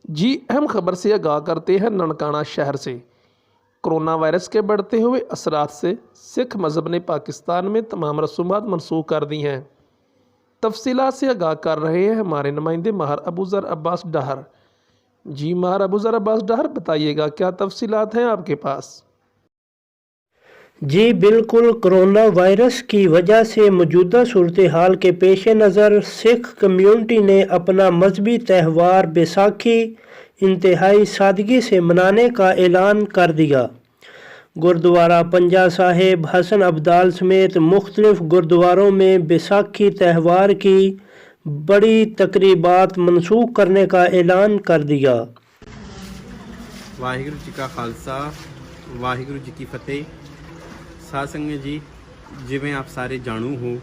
जी अहम खबर से आगाह करते हैं ननकाना शहर से। कोरोना वायरस के बढ़ते हुए असरात से सिख मज़हब ने पाकिस्तान में तमाम रसूमात मनसूख कर दी हैं। तफसीलात से आगाह कर रहे हैं हमारे नुमाइंदे माहर अबूज़र अब्बास डाहर। जी माहर अबूज़र अब्बास डाहर, बताइएगा क्या तफसीलात हैं आपके पास? जी बिल्कुल, कोरोना वायरस की वजह से मौजूदा सूरत हाल के पेश नज़र सिख कम्यूनिटी ने अपना मजहबी त्यौहार बैसाखी इंतहाई सादगी से मनाने का ऐलान कर दिया। गुरुद्वारा पंजा साहिब, हसन अब्दाल समेत मुख्तलिफ गुरुद्वारों में बैसाखी त्यौहार की बड़ी तकरीबात मनसूख करने का ऐलान कर दिया। वाहिगुरू जी का खालसा, वाहिगुरू जी की फतेह। साध संगत जी, जिवें आप सारे जाणू हो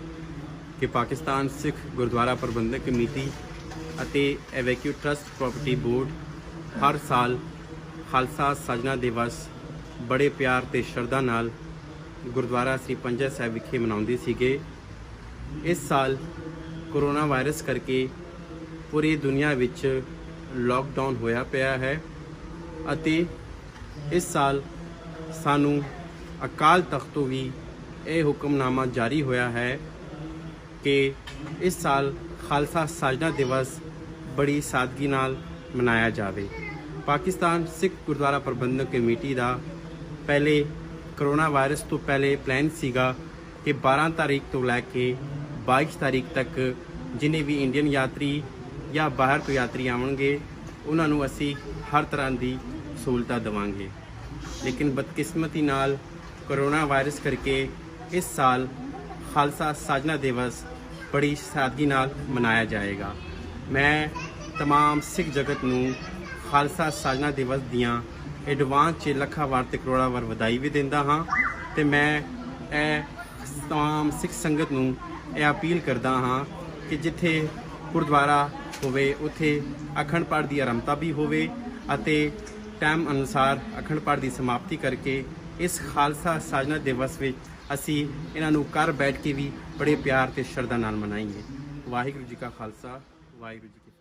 कि पाकिस्तान सिख गुरुद्वारा प्रबंधक कमेटी ਅਤੇ ਐਵੈਕਿਊ ਟਰਸਟ ਪ੍ਰੋਪਰਟੀ ਬੋਰਡ ਹਰ ਸਾਲ ਖਾਲਸਾ ਸਾਜਨਾ ਦਿਵਸ ਬੜੇ ਪਿਆਰ ਤੇ ਸ਼ਰਧਾ ਨਾਲ ਗੁਰਦੁਆਰਾ ਸ੍ਰੀ ਪੰਜਾ ਸਾਹਿਬ ਵਿਖੇ ਮਨਾਉਂਦੇ ਸੀਗੇ। ਇਸ ਸਾਲ ਕੋਰੋਨਾ ਵਾਇਰਸ ਕਰਕੇ ਪੂਰੀ ਦੁਨੀਆ ਵਿੱਚ ਲਾਕਡਾਊਨ ਹੋਇਆ ਪਿਆ ਹੈ ਅਤੇ ਇਸ ਸਾਲ ਸਾਨੂੰ ਅਕਾਲ ਤਖਤ ਤੋਂ ਵੀ ਇਹ ਹੁਕਮਨਾਮਾ ਜਾਰੀ ਹੋਇਆ ਹੈ ਕਿ ਇਸ ਸਾਲ ਖਾਲਸਾ ਸਾਜਨਾ ਦਿਵਸ ਬੜੀ ਸਾਦਗੀ ਨਾਲ ਮਨਾਇਆ ਜਾਵੇ। ਪਾਕਿਸਤਾਨ ਸਿੱਖ ਗੁਰਦੁਆਰਾ ਪ੍ਰਬੰਧਕ ਕਮੇਟੀ ਦਾ ਪਹਿਲੇ ਕਰੋਨਾ ਵਾਇਰਸ ਤੋਂ ਪਹਿਲੇ ਪਲਾਨ ਸੀਗਾ ਕਿ 12 ਤਾਰੀਖ ਤੋਂ ਲੈ ਕੇ 22 ਤਾਰੀਖ ਤੱਕ ਜਿੰਨੇ ਵੀ ਇੰਡੀਅਨ ਯਾਤਰੀ ਜਾਂ ਬਾਹਰ ਤੋਂ ਯਾਤਰੀ ਆਉਣਗੇ ਉਹਨਾਂ ਨੂੰ ਅਸੀਂ ਹਰ ਤਰ੍ਹਾਂ ਦੀ ਸਹੂਲਤਾਂ ਦੇਵਾਂਗੇ। ਲੇਕਿਨ ਬਦਕਿਸਮਤੀ ਨਾਲ ਕੋਰੋਨਾ ਵਾਇਰਸ ਕਰਕੇ ਇਸ ਸਾਲ ਖਾਲਸਾ ਸਾਜਨਾ ਦਿਵਸ ਬੜੀ ਸਾਦਗੀ ਨਾਲ ਮਨਾਇਆ ਜਾਏਗਾ। ਮੈਂ तमाम सिख जगत ਨੂੰ ਖਾਲਸਾ ਸਾਜਨਾ ਦਿਵਸ ਦੀਆਂ ਐਡਵਾਂਸ 'ਚ ਲੱਖਾਂ ਵਾਰ ਤੇ ਕਰੋੜਾਂ ਵਾਰ ਵਧਾਈ ਵੀ ਦਿੰਦਾ ਹਾਂ ਤੇ ਮੈਂ ਇਹ तमाम ਸਿੱਖ ਸੰਗਤ ਨੂੰ ਇਹ ਅਪੀਲ ਕਰਦਾ ਹਾਂ ਕਿ ਜਿੱਥੇ ਗੁਰਦੁਆਰਾ ਹੋਵੇ ਉੱਥੇ ਅਖੰਡ ਪਾਠ ਦੀ ਆਰੰਭਤਾ ਵੀ ਹੋਵੇ ਅਤੇ ਟਾਈਮ ਅਨੁਸਾਰ ਅਖੰਡ ਪਾਠ ਦੀ ਸਮਾਪਤੀ ਕਰਕੇ ਇਸ ਖਾਲਸਾ ਸਾਜਨਾ ਦਿਵਸ ਵਿੱਚ ਅਸੀਂ ਇਹਨਾਂ ਨੂੰ ਘਰ ਬੈਠ ਕੇ ਵੀ ਬੜੇ ਪਿਆਰ ਤੇ ਸ਼ਰਧਾ ਨਾਲ ਮਨਾਏਂਗੇ। ਵਾਹਿਗੁਰੂ ਜੀ ਕਾ ਖਾਲਸਾ, ਵਾਹਿਗੁਰੂ ਜੀ ਕੀ